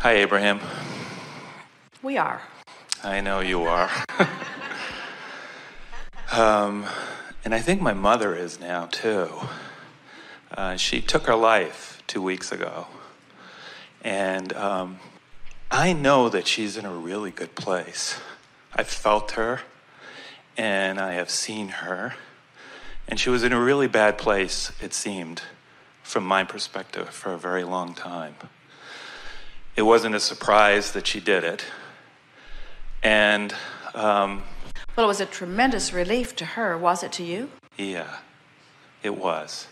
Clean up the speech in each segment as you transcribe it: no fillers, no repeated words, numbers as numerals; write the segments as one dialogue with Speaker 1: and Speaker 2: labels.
Speaker 1: Hi, Abraham.
Speaker 2: We are.
Speaker 1: I know you are. And I think my mother is now, too. She took her life 2 weeks ago. And I know that she's in a really good place. I've felt her, and I have seen her. And she was in a really bad place, it seemed, from my perspective, for a very long time. It wasn't a surprise that she did it. And,
Speaker 2: well, it was a tremendous relief to her, was it to you?
Speaker 1: Yeah, it was.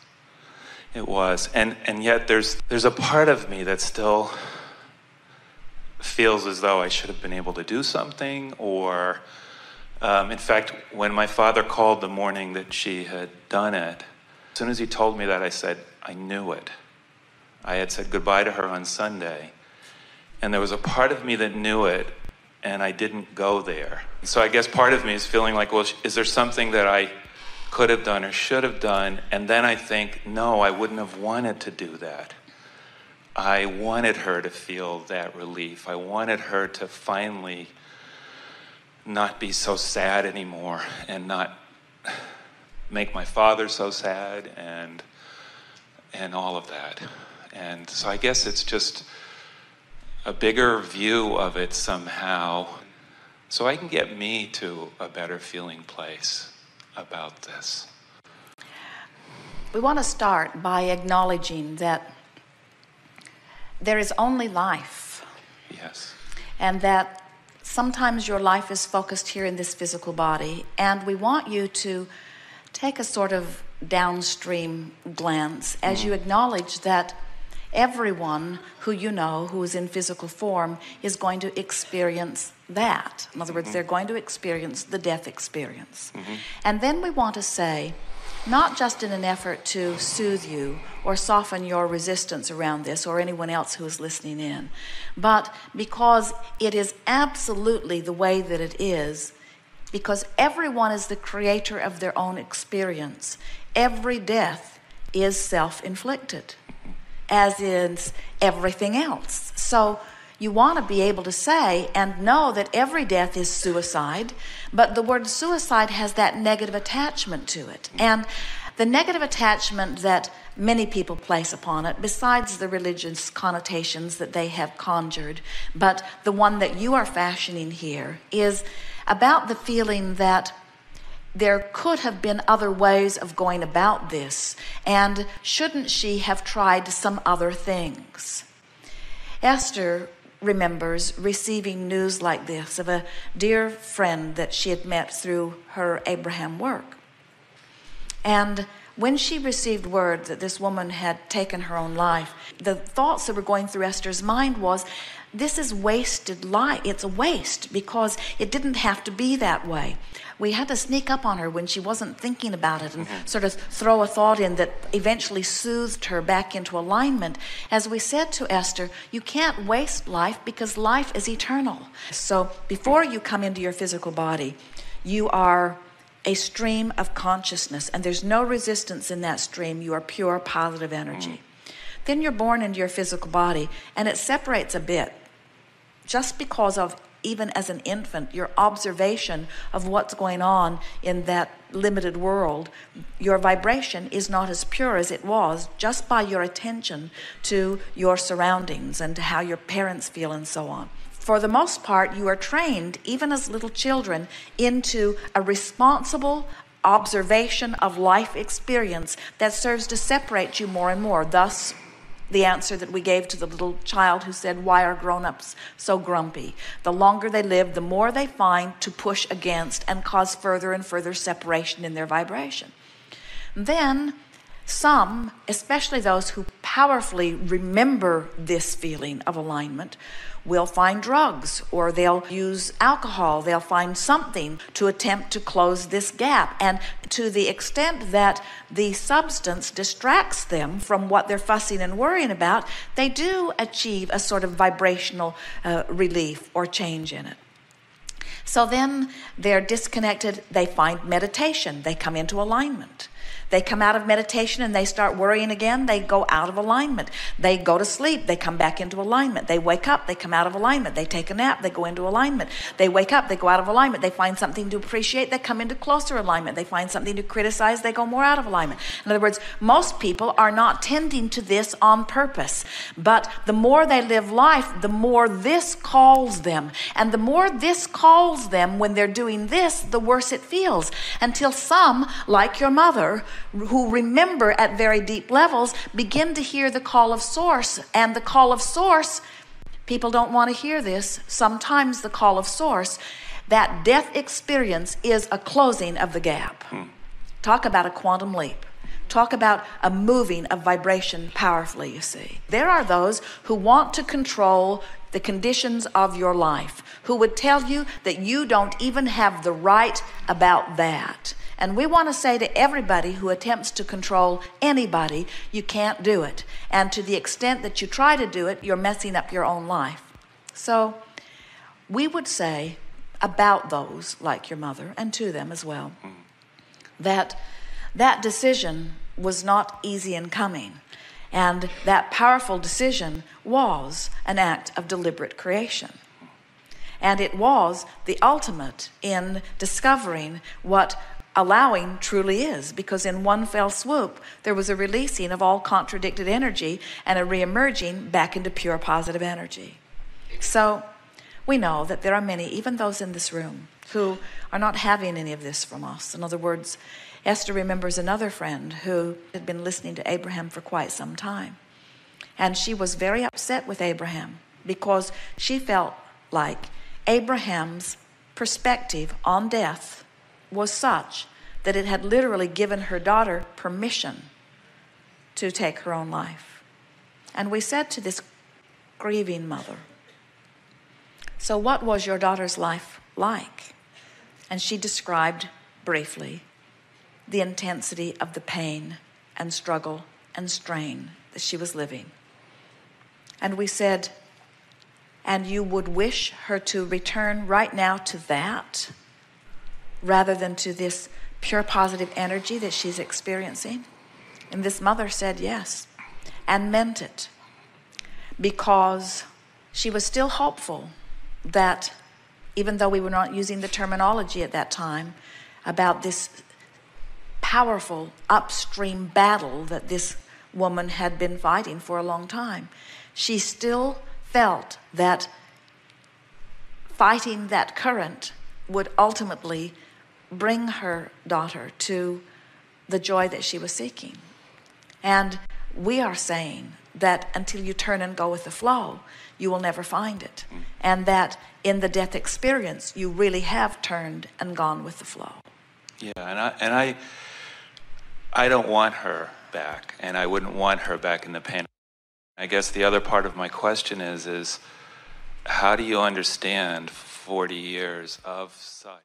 Speaker 1: It was. And yet there's a part of me that still feels as though I should have been able to do something, or, in fact, when my father called the morning that she had done it, as soon as he told me that, I said, I knew it. I had said goodbye to her on Sunday. And there was a part of me that knew it, and I didn't go there. So I guess part of me is feeling like, well, is there something that I could have done or should have done? And then I think, no, I wouldn't have wanted to do that. I wanted her to feel that relief. I wanted her to finally not be so sad anymore and not make my father so sad and all of that. And so I guess it's just a bigger view of it somehow, so I can get me to a better feeling place about this.
Speaker 2: We want to start by acknowledging that there is only life.
Speaker 1: Yes.
Speaker 2: And that sometimes your life is focused here in this physical body, and we want you to take a sort of downstream glance as you acknowledge that everyone who you know who is in physical form is going to experience that. In other words, they're going to experience the death experience. And then we want to say, not just in an effort to soothe you or soften your resistance around this or anyone else who is listening in, but because it is absolutely the way that it is, because everyone is the creator of their own experience. Every death is self-inflicted, as is everything else. So you want to be able to say and know that every death is suicide, but the word suicide has that negative attachment to it. And the negative attachment that many people place upon it, besides the religious connotations that they have conjured, but the one that you are fashioning here is about the feeling that there could have been other ways of going about this, and shouldn't she have tried some other things? Esther remembers receiving news like this of a dear friend that she had met through her Abraham work. And when she received word that this woman had taken her own life, the thoughts that were going through Esther's mind was, this is wasted life. It's a waste because it didn't have to be that way. We had to sneak up on her when she wasn't thinking about it and sort of throw a thought in that eventually soothed her back into alignment. As we said to Esther, you can't waste life because life is eternal. So before you come into your physical body, you are a stream of consciousness, and there's no resistance in that stream. You are pure positive energy. Then you're born into your physical body, and it separates a bit just because of, even as an infant, your observation of what's going on in that limited world. Your vibration is not as pure as it was just by your attention to your surroundings and to how your parents feel and so on. For the most part, you are trained, even as little children, into a responsible observation of life experience that serves to separate you more and more. Thus, the answer that we gave to the little child who said, why are grown-ups so grumpy? The longer they live, the more they find to push against and cause further and further separation in their vibration. Then some, especially those who powerfully remember this feeling of alignment, will find drugs, or they'll use alcohol. They'll find something to attempt to close this gap. And to the extent that the substance distracts them from what they're fussing and worrying about, they do achieve a sort of vibrational relief or change in it. So then they're disconnected. They find meditation. They come into alignment. They come out of meditation and they start worrying again. They go out of alignment. They go to sleep. They come back into alignment. They wake up. They come out of alignment. They take a nap. They go into alignment. They wake up. They go out of alignment. They find something to appreciate. They come into closer alignment. They find something to criticize. They go more out of alignment. In other words, most people are not tending to this on purpose. But the more they live life, the more this calls them. And the more this calls them when they're doing this, the worse it feels. Until some, like your mother, who remember at very deep levels, begin to hear the call of Source. And the call of Source, people don't want to hear this. Sometimes the call of Source, that death experience is a closing of the gap. Talk about a quantum leap. Talk about a moving of vibration powerfully, you see. There are those who want to control the conditions of your life, who would tell you that you don't even have the right about that. And we want to say to everybody who attempts to control anybody, you can't do it. And to the extent that you try to do it, you're messing up your own life. So we would say about those, like your mother, and to them as well, that decision was not easy in coming. And that powerful decision was an act of deliberate creation. And it was the ultimate in discovering what allowing truly is, because in one fell swoop, there was a releasing of all contradicted energy and a reemerging back into pure positive energy. So we know that there are many, even those in this room, who are not having any of this from us. In other words, Esther remembers another friend who had been listening to Abraham for quite some time. And she was very upset with Abraham because she felt like Abraham's perspective on death was such that it had literally given her daughter permission to take her own life. And we said to this grieving mother, "So what was your daughter's life like?" And she described briefly the intensity of the pain and struggle and strain that she was living. And we said, "And you would wish her to return right now to that rather than to this pure positive energy that she's experiencing?" And this mother said yes, and meant it, because she was still hopeful that, even though we were not using the terminology at that time about this powerful upstream battle that this woman had been fighting for a long time, she still felt that fighting that current would ultimately bring her daughter to the joy that she was seeking. And we are saying that until you turn and go with the flow, you will never find it. And that in the death experience, you really have turned and gone with the flow.
Speaker 1: Yeah, and I don't want her back, and I wouldn't want her back in the pain. I guess the other part of my question is how do you understand 40 years of such?